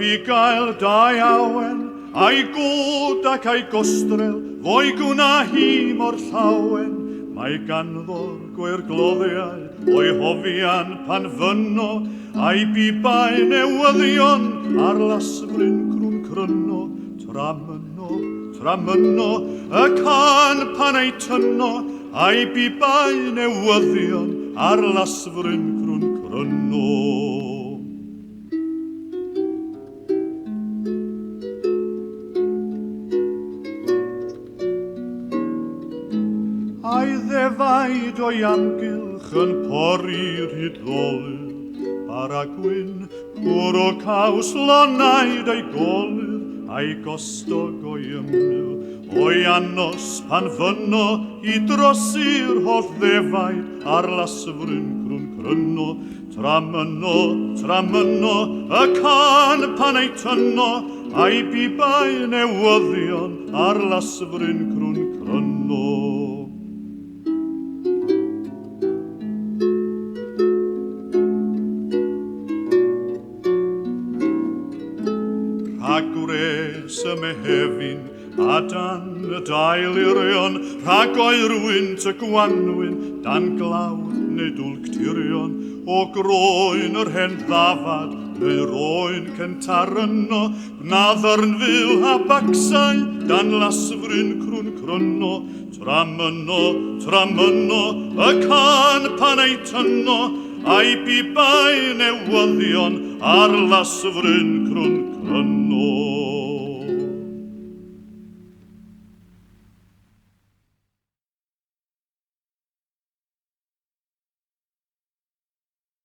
bu gael da iawn, a'i gwd ac a'i gostrel, fo'i gwna hi mor llawen. Mae ganddo'r gwyrgloddiau o'i hofian pan fyno, a'i bibau newyddion ar lasfryn crwn cryno. Tra myno, y can pan ei tyno, a'i bibau newyddion ar lasfryn crwn cryno. A'i ddefaid o'i amgylch yn pori'r hyddolydd, bara gwyn, cwr o caws lonaid a'i golydd, a'i gostog o'i ymyl, o'i anos pan fyno i drosi'r holl ddefaid ar lasfryn crwn cryno. Tra myno, y can pan ei tyno, a'i bibau newyddion ar lasfryn crwn cryno. Rhagwres y mehefin a dan y dailirion, rhag oerwynt y gwanwyn dan glawdd neu dwlctirion, o groen yr hen ddafad neu roen centaryno, gnaddyrn fyl a bacsau dan lasfryn crwn cryno. Tra myno, y can pan ei tyno, a'i bibau newyddion ar lasfryn crwn cryno.